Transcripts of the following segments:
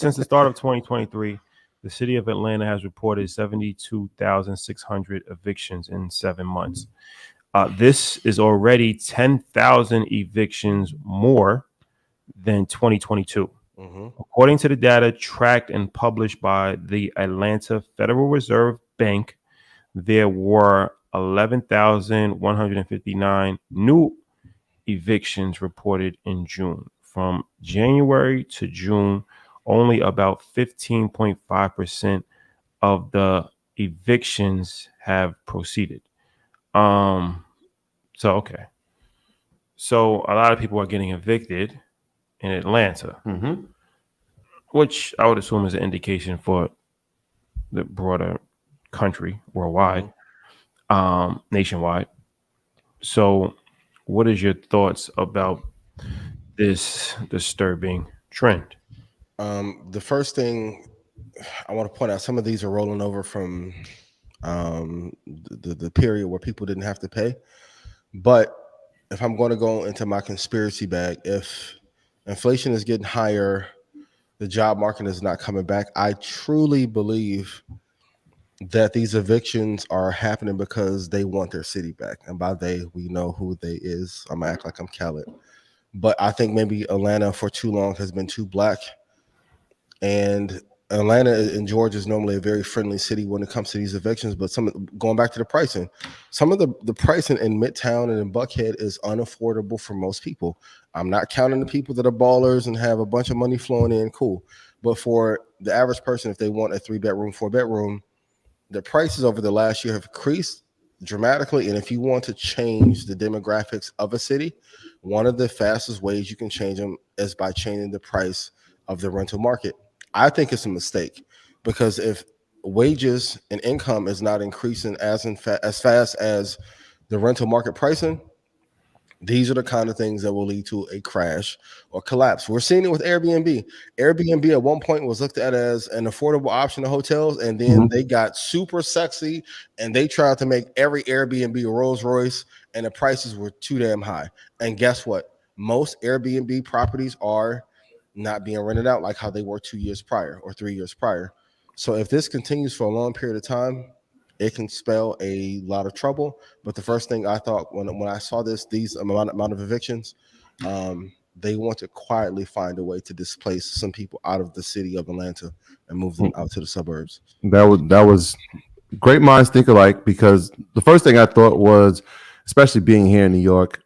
Since the start of 2023, the city of Atlanta has reported 72,600 evictions in 7 months. This is already 10,000 evictions more than 2022. According to the data tracked and published by the Atlanta Federal Reserve Bank, there were 11,159 new evictions reported in June. From January to June, only about 15.5% of the evictions have proceeded. So a lot of people are getting evicted in Atlanta, which I would assume is an indication for the broader country, worldwide, nationwide. So, what is your thoughts about this disturbing trend? The first thing I want to point out, some of these are rolling over from the period where people didn't have to pay. But if I'm going to go into my conspiracy bag, if inflation is getting higher, the job market is not coming back, I truly believe that these evictions are happening because they want their city back. And by they, we know who they is. I'm gonna act like I'm Khaled. But I think maybe Atlanta for too long has been too black. And Atlanta and Georgia is normally a very friendly city when it comes to these evictions. But going back to the pricing, some of the pricing in Midtown and in Buckhead is unaffordable for most people. I'm not counting the people that are ballers and have a bunch of money flowing in, cool. But for the average person, if they want a 3-bedroom, 4-bedroom, the prices over the last year have increased dramatically. And if you want to change the demographics of a city, one of the fastest ways you can change them is by changing the price of the rental market. I think it's a mistake because if wages and income is not increasing as fast as the rental market pricing, these are the kind of things that will lead to a crash or collapse. We're seeing it with Airbnb. Airbnb at one point was looked at as an affordable option to hotels, and then they got super sexy and they tried to make every Airbnb a Rolls Royce, and the prices were too damn high. And guess what? Most Airbnb properties are not being rented out like how they were 2 years prior or 3 years prior. So if this continues for a long period of time, it can spell a lot of trouble. But the first thing I thought when I saw these amount of evictions, they want to quietly find a way to displace some people out of the city of Atlanta and move them out to the suburbs. That was great minds think alike, because the first thing I thought was, especially being here in New York,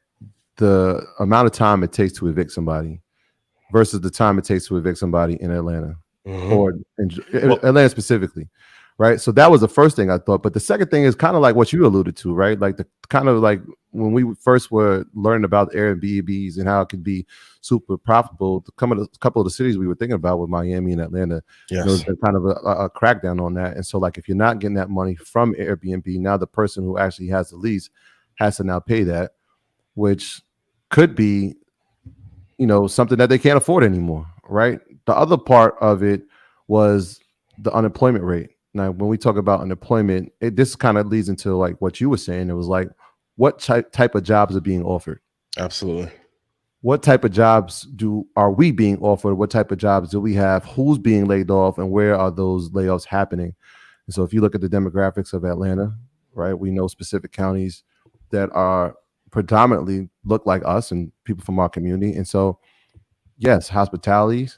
the amount of time it takes to evict somebody versus the time it takes to evict somebody in Atlanta or in Atlanta specifically. Right. So that was the first thing I thought. But the second thing is kind of like what you alluded to, right? Like the kind of like when we first were learning about Airbnbs and how it could be super profitable, a couple of the cities we were thinking about with Miami and Atlanta, there was kind of a crackdown on that. And so like if you're not getting that money from Airbnb, now the person who actually has the lease has to now pay that, which could be, something that they can't afford anymore. Right. The other part of it was the unemployment rate. Now, when we talk about unemployment, this kind of leads into like what you were saying. It was like, what type of jobs are being offered? Absolutely. What type of jobs are we being offered? What type of jobs do we have? Who's being laid off, and where are those layoffs happening? And so if you look at the demographics of Atlanta, right, we know specific counties that are predominantly look like us and people from our community. And so, yes, hospitality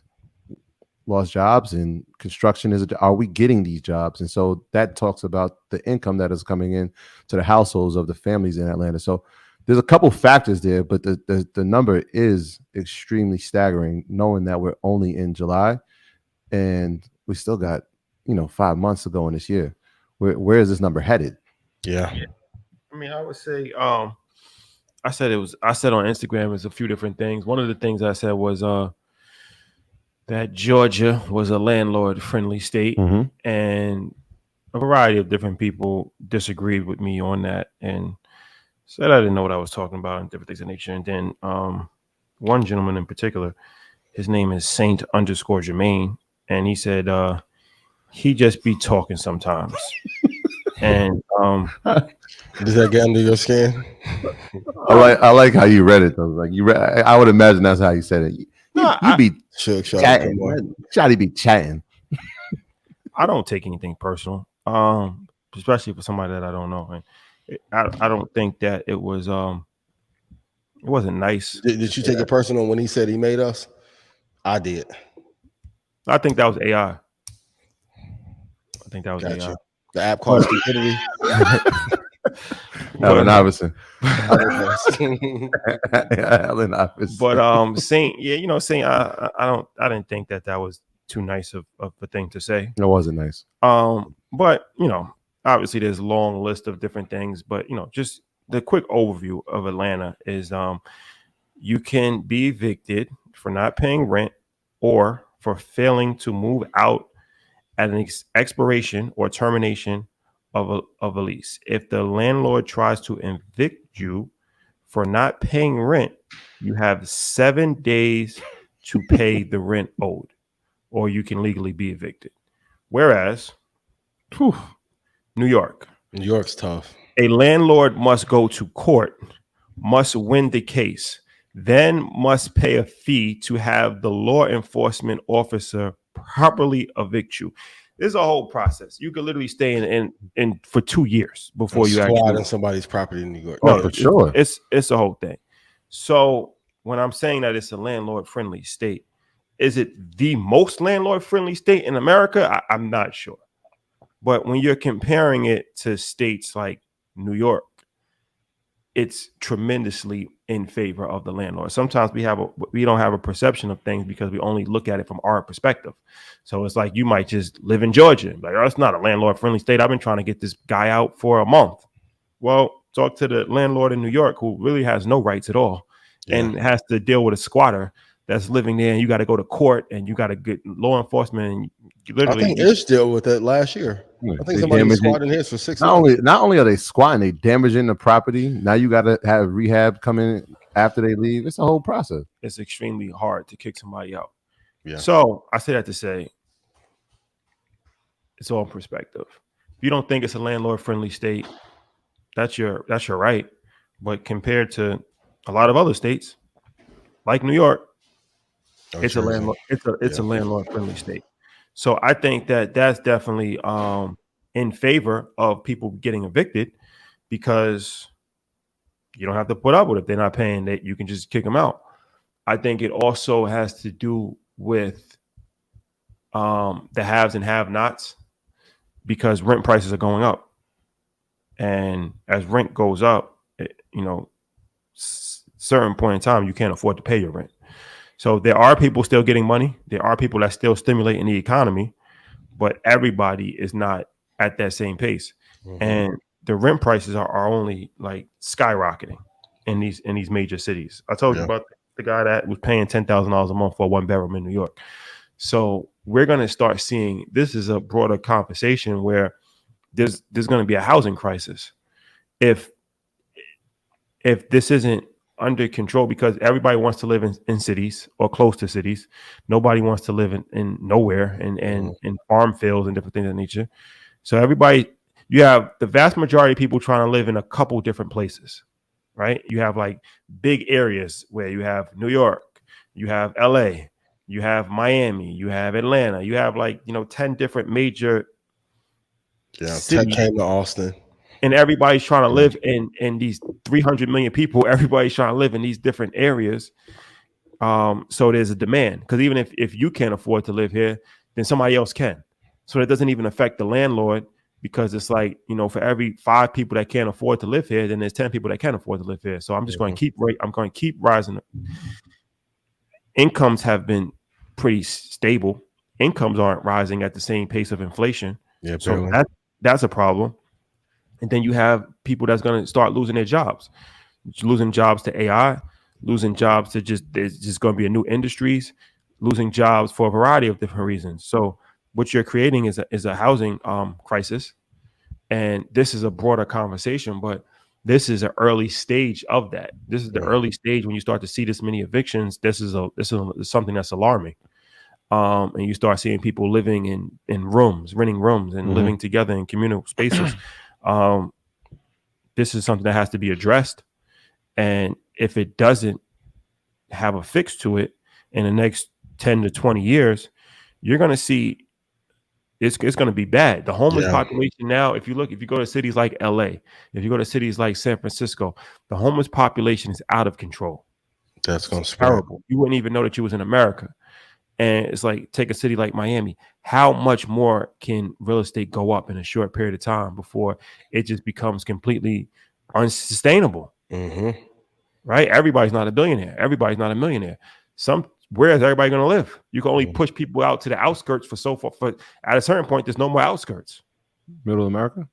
lost jobs, and construction are we getting these jobs? And so that talks about the income that is coming in to the households of the families in Atlanta. So there's a couple factors there, but the number is extremely staggering, knowing that we're only in July and we still got 5 months to go in this year. Where is this number headed? Yeah. I mean, I would say I said on Instagram is a few different things. One of the things I said was that Georgia was a landlord-friendly state, and a variety of different people disagreed with me on that and said I didn't know what I was talking about and different things of nature. And then one gentleman in particular, his name is Saint_Jermaine, and he said he just be talking sometimes. And does that get under your skin? I like how you read it though. Like I would imagine that's how you said it. He You be Shook, Shawty, chatting. come on. Shawty be chatting. I don't take anything personal, especially for somebody that I don't know. And I don't think that it wasn't nice. Did you take it personal when he said he made us? I did. I think that was AI. I think that was Got AI. you. The app called stupidity. Allen Iverson. Okay. Allen Iverson. But Saint, yeah, Saint, I didn't think that was too nice of a thing to say. It wasn't nice. But obviously there's a long list of different things. But just the quick overview of Atlanta is you can be evicted for not paying rent or for failing to move out at an expiration or termination of a lease. If the landlord tries to evict you for not paying rent, you have 7 days to pay the rent owed, or you can legally be evicted. Whereas, New York, New York's tough. a landlord must go to court, must win the case, then must pay a fee to have the law enforcement officer properly evict you. There's a whole process. You could literally stay in for 2 years before you squat actually on somebody's property in New York. Oh, for sure. It's a whole thing. So when I'm saying that it's a landlord friendly state, is it the most landlord friendly state in America? I'm not sure. But when you're comparing it to states like New York, it's tremendously in favor of the landlord. Sometimes we don't have a perception of things because we only look at it from our perspective. So it's like you might just live in Georgia, like, oh, it's not a landlord friendly state. I've been trying to get this guy out for a month. Well, talk to the landlord in New York who really has no rights at all and has to deal with a squatter that's living there, and you got to go to court and you got to get law enforcement. And literally, I think Ish dealt with it last year. I think somebody was squatting his for 6 months. Not only are they squatting, they damaging the property. Now you got to have rehab come in after they leave. It's a whole process. It's extremely hard to kick somebody out. Yeah. So I say that to say it's all perspective. If you don't think it's a landlord friendly state, that's your right. But compared to a lot of other states, like New York, it's a landlord friendly state. So I think that that's definitely in favor of people getting evicted because you don't have to put up with it. If they're not paying, that you can just kick them out. I think it also has to do with the haves and have-nots because rent prices are going up, and as rent goes up, certain point in time you can't afford to pay your rent. So there are people still getting money. There are people that still stimulating the economy, but everybody is not at that same pace. Mm-hmm. And the rent prices are only like skyrocketing in these major cities. I told you about the guy that was paying $10,000 a month for a 1-bedroom in New York. So we're going to start seeing, this is a broader conversation where there's going to be a housing crisis if this isn't under control, because everybody wants to live in cities or close to cities. Nobody wants to live in nowhere and in farm fields and different things of that nature. So you have the vast majority of people trying to live in a couple different places, right? You have like big areas where you have New York, you have LA, you have Miami, you have Atlanta, you have 10 different major cities. Tech came to Austin. And everybody's trying to live in these 300 million people. Everybody's trying to live in these different areas. So there's a demand, because even if you can't afford to live here, then somebody else can. So it doesn't even affect the landlord, because it's like, for every 5 people that can't afford to live here, then there's 10 people that can afford to live here. So I'm just going to keep rising. Incomes have been pretty stable. Incomes aren't rising at the same pace of inflation. Yeah, so that's a problem. And then you have people that's going to start losing their jobs, losing jobs to AI, losing jobs to there's just going to be a new industries, losing jobs for a variety of different reasons. So what you're creating is a housing crisis. And this is a broader conversation, but this is an early stage of that. This is the early stage when you start to see this many evictions. This is something that's alarming. And you start seeing people living in rooms, renting rooms, and living together in communal spaces. This is something that has to be addressed. And if it doesn't have a fix to it, in the next 10 to 20 years, you're going to see it's going to be bad. The homeless population now, if you go to cities like LA, if you go to cities like San Francisco, the homeless population is out of control. That's going to spread. Terrible. You wouldn't even know that you was in America. And it's like, take a city like Miami. How much more can real estate go up in a short period of time before it just becomes completely unsustainable? Right? Everybody's not a billionaire. Everybody's not a millionaire. Where is everybody going to live? You can only push people out to the outskirts for so far. But at a certain point, there's no more outskirts. Middle America?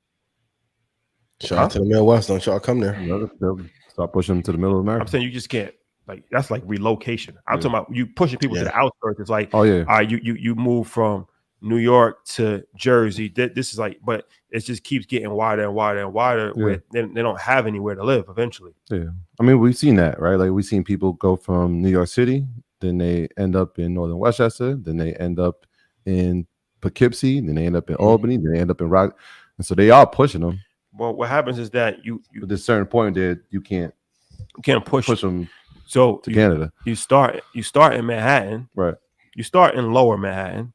Shout out to the Midwest. Don't y'all come there. They'll start pushing them to the middle of America. I'm saying you just can't. Like, that's like relocation. I'm talking about you pushing people to the outskirts. It's like, you move from New York to Jersey. This is like, but it just keeps getting wider and wider and wider. Where they don't have anywhere to live eventually. Yeah, I mean, we've seen that, right? Like, we've seen people go from New York City, then they end up in Northern Westchester, then they end up in Poughkeepsie, then they end up in Albany, then they end up in Rock, and so they are pushing them. Well, what happens is that you at a certain point there, you can't push them. So to Canada. You start in Manhattan, right? You start in Lower Manhattan,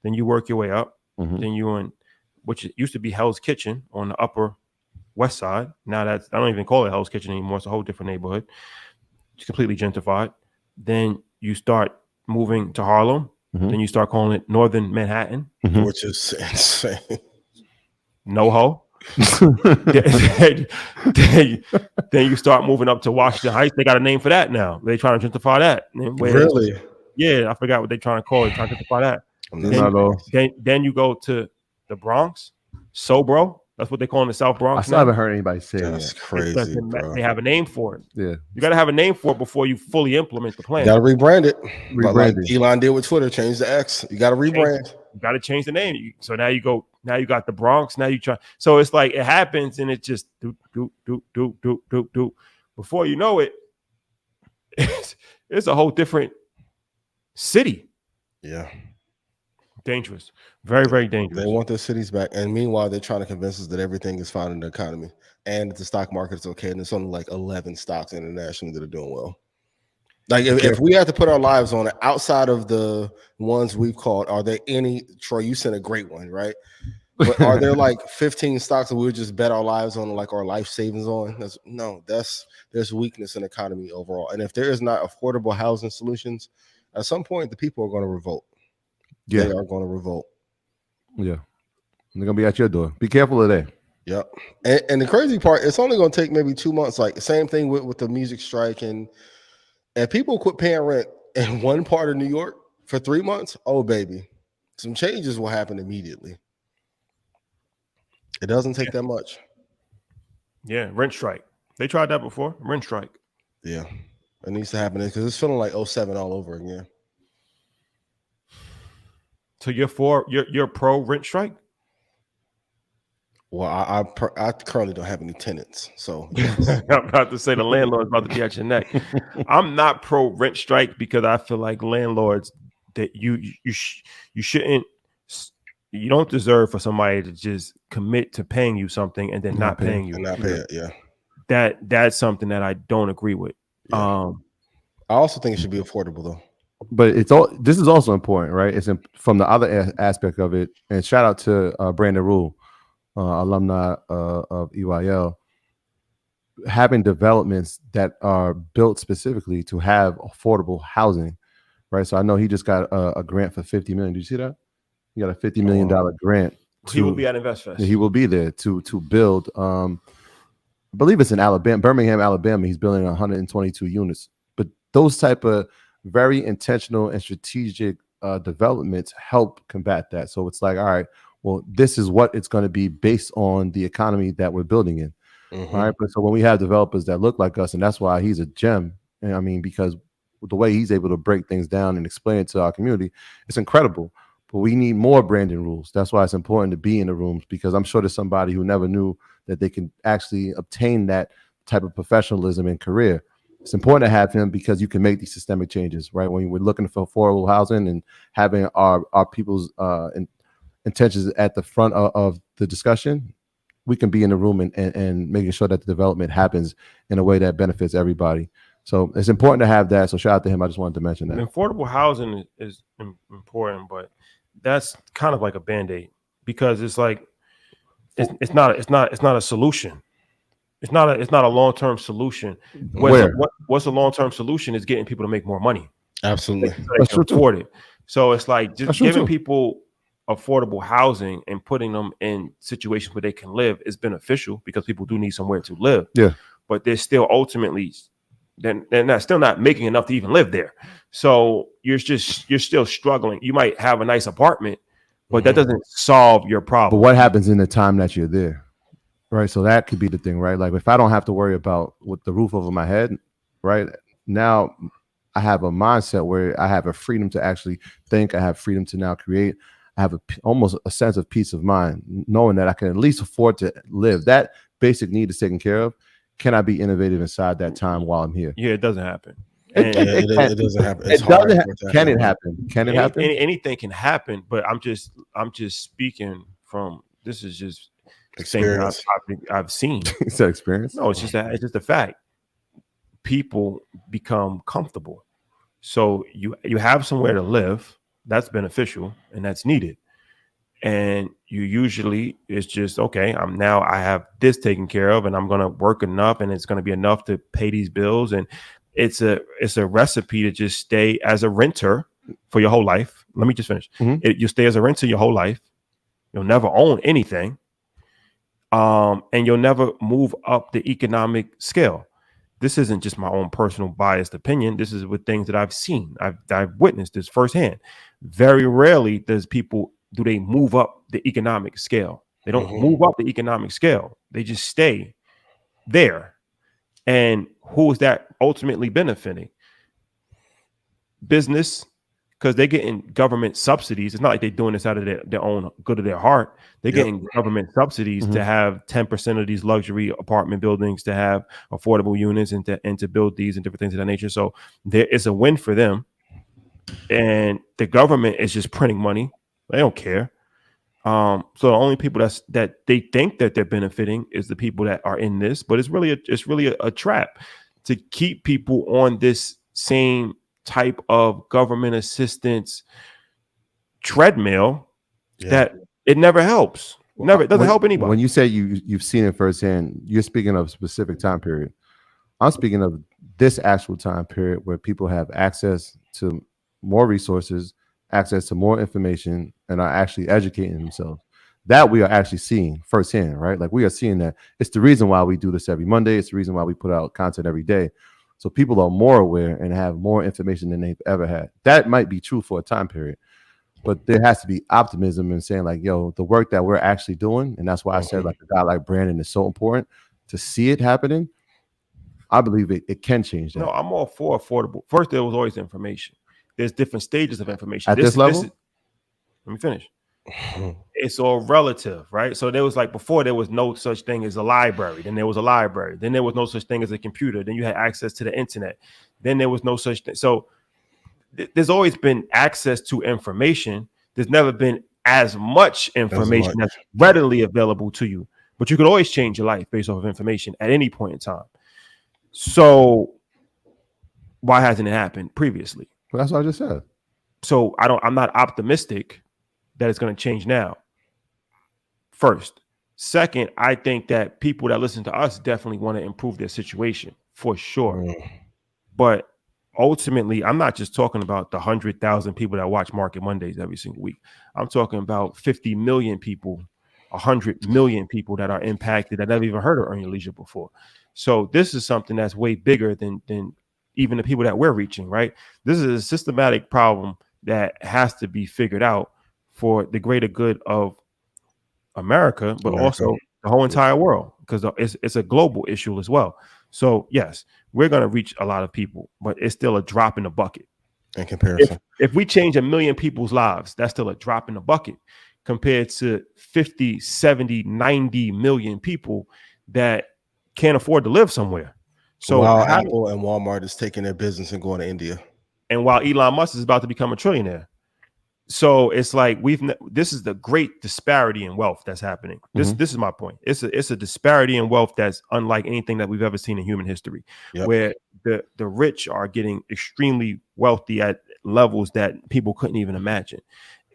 then you work your way up. Then you in, which used to be Hell's Kitchen on the Upper West Side. Now I don't even call it Hell's Kitchen anymore. It's a whole different neighborhood. It's completely gentrified. Then you start moving to Harlem. Then you start calling it Northern Manhattan, which is insane. NoHo. then you start moving up to Washington Heights. They got a name for that now. They're trying to gentrify that. Really? Yeah, I forgot what they're trying to call it. Trying to gentrify that. Then you go to the Bronx, Sobro. That's what they call in the South Bronx. I still haven't heard anybody say that. That's crazy, bro. They have a name for it. Yeah, you got to have a name for it before you fully implement the plan. You got to rebrand it. Like Elon did with Twitter, change the X. You got to rebrand. You got to change the name. So now you go. Now you got the Bronx. Now you try. So it's like it happens, and it just do. Before you know it, it's a whole different city. Yeah. Dangerous. Very, very dangerous. They want their cities back. And meanwhile, they're trying to convince us that everything is fine in the economy and that the stock market is okay. And there's only like 11 stocks internationally that are doing well. Like if we had to put our lives on it outside of the ones we've called, are there any, Troy, you sent a great one, right? But are there like 15 stocks that we would just bet our lives on, like our life savings on? There's weakness in the economy overall. And if there is not affordable housing solutions, at some point, the people are going to revolt. Yeah. They are going to revolt. Yeah. They're going to be at your door. Be careful of that. Yep. And the crazy part, it's only going to take maybe 2 months. Like same thing with the music strike. And people quit paying rent in one part of New York for 3 months. Oh, baby. Some changes will happen immediately. It doesn't take that much. Yeah. Rent strike. They tried that before. Rent strike. Yeah. It needs to happen because it's feeling like 07 all over again. So you're pro rent strike? Well, I currently don't have any tenants, so I'm about to say the landlord's about to be at your neck. I'm not pro rent strike because I feel like landlords that you shouldn't, you don't deserve for somebody to just commit to paying you something and then not paying you. And not pay it, yeah. That's something that I don't agree with. Yeah. I also think it should be affordable though. But this is also important, right? It's from the other aspect of it. And shout out to Brandon Rule, alumni of EYL, having developments that are built specifically to have affordable housing, right? So I know he just got a grant for $50 million. Did you see that? He got a $50 million grant. He will be at InvestFest. He will be there to build. I believe it's in Alabama, Birmingham, Alabama. He's building 122 units. But those type of very intentional and strategic developments help combat that. So it's like, all right, well, this is what it's going to be based on the economy that we're building in. All right. But so when we have developers that look like us, and that's why he's a gem. And I mean, because the way he's able to break things down and explain it to our community, it's incredible. But we need more branding rules. That's why it's important to be in the rooms, because I'm sure there's somebody who never knew that they can actually obtain that type of professionalism and career. It's important to have him because you can make these systemic changes, right? When we're looking for affordable housing and having our people's intentions at the front of the discussion, we can be in the room and making sure that the development happens in a way that benefits everybody. So it's important to have that. So shout out to him. I just wanted to mention that. Affordable housing is important, but that's kind of like a band-aid because it's like it's not a solution. It's not a long-term solution. What's a long-term solution is getting people to make more money. Absolutely. So they can afford it. So it's like just giving people affordable housing and putting them in situations where they can live is beneficial because people do need somewhere to live. Yeah. But they're still ultimately they're still not making enough to even live there. So you're still struggling. You might have a nice apartment, but that doesn't solve your problem. But what happens in the time that you're there? Right. So that could be the thing, right? Like if I don't have to worry about with the roof over my head, right? Now I have a mindset where I have a freedom to actually think. I have freedom to now create. I have almost a sense of peace of mind, knowing that I can at least afford to live. That basic need is taken care of. Can I be innovative inside that time while I'm here? Yeah, it doesn't happen. It doesn't happen. Can it happen? Can it happen? Anything can happen, but I'm just speaking from this is just experience I've seen. It's that experience. No, it's just a fact. People become comfortable, so you have somewhere to live. That's beneficial and that's needed. And you usually it's just okay. I have this taken care of, and I'm gonna work enough, and it's gonna be enough to pay these bills. And it's a recipe to just stay as a renter for your whole life. Let me just finish. You stay as a renter your whole life. You'll never own anything, and you'll never move up the economic scale. This isn't just my own personal biased opinion. This is with things that I've seen. I've witnessed this firsthand. Very rarely do they move up the economic scale. They don't move up the economic scale. They just stay there. And who is that ultimately benefiting? Business, because they're getting government subsidies. It's not like they're doing this out of their own good of their heart. They're getting government subsidies to have 10% of these luxury apartment buildings, to have affordable units, and to build these and different things of that nature. So there is a win for them. And the government is just printing money. They don't care. So the only people that they think that they're benefiting is the people that are in this, but it's really a trap to keep people on this same type of government assistance treadmill that it never helps. It doesn't help anybody. When you say you've seen it firsthand, you're speaking of a specific time period. I'm speaking of this actual time period where people have access to more resources, access to more information, and are actually educating themselves. That we are actually seeing firsthand, right? Like we are seeing that. It's the reason why we do this every Monday. It's the reason why we put out content every day. So people are more aware and have more information than they've ever had. That might be true for a time period, but there has to be optimism in saying like, yo, the work that we're actually doing. And that's why I said like a guy like Brandon is so important to see it happening. I believe it can change that. No, I'm all for affordable. First, there was always information. There's different stages of information. At this level? Let me finish. It's all relative, right? So there was like before there was no such thing as a library. Then there was a library. Then there was no such thing as a computer. Then you had access to the internet. Then there was no such thing. So there's always been access to information. There's never been as much information that's readily available to you. But you could always change your life based off of information at any point in time. So why hasn't it happened previously? Well, that's what I just said. So I'm not optimistic that it's going to change now. First. Second, I think that people that listen to us definitely want to improve their situation for sure. But ultimately, I'm not just talking about the 100,000 people that watch Market Mondays every single week. I'm talking about 50 million people, 100 million people that are impacted that never even heard of Earn Your Leisure before. So this is something that's way bigger than even the people that we're reaching, right? This is a systematic problem that has to be figured out for the greater good of America, but also the whole entire world, because it's a global issue as well. So yes, we're going to reach a lot of people, but it's still a drop in the bucket. In comparison. If we change 1 million people's lives, that's still a drop in the bucket compared to 50, 70, 90 million people that can't afford to live somewhere. So while Apple and Walmart is taking their business and going to India. And while Elon Musk is about to become a trillionaire. So it's like this is the great disparity in wealth that's happening. This is my point. It's a disparity in wealth that's unlike anything that we've ever seen in human history, Yep. where the rich are getting extremely wealthy at levels that people couldn't even imagine,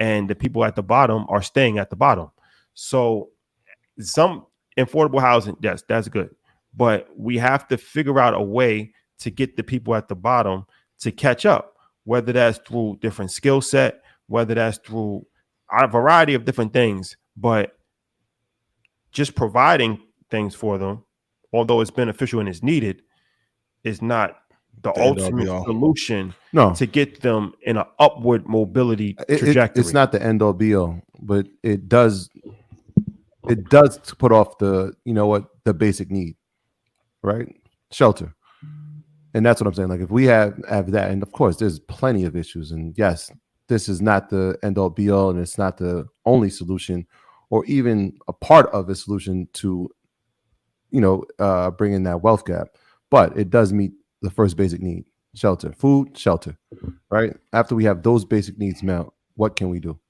and the people at the bottom are staying at the bottom. So some affordable housing, yes, that's good, but we have to figure out a way to get the people at the bottom to catch up, whether that's through different skill set, whether that's through a variety of different things, but just providing things for them, although it's beneficial and it's needed, is not the The end all ultimate be all. solution No, to get them in an upward mobility trajectory. it's not the end all be all, but it does put off the, you know what, the basic need, right? Shelter. And that's what I'm saying. Like if we have that, and of course there's plenty of issues, and yes, this is not the end all be all, and it's not the only solution, or even a part of a solution to, you know, bring in that wealth gap. But it does meet the first basic need: shelter, food, shelter. Right after we have those basic needs met, what can we do?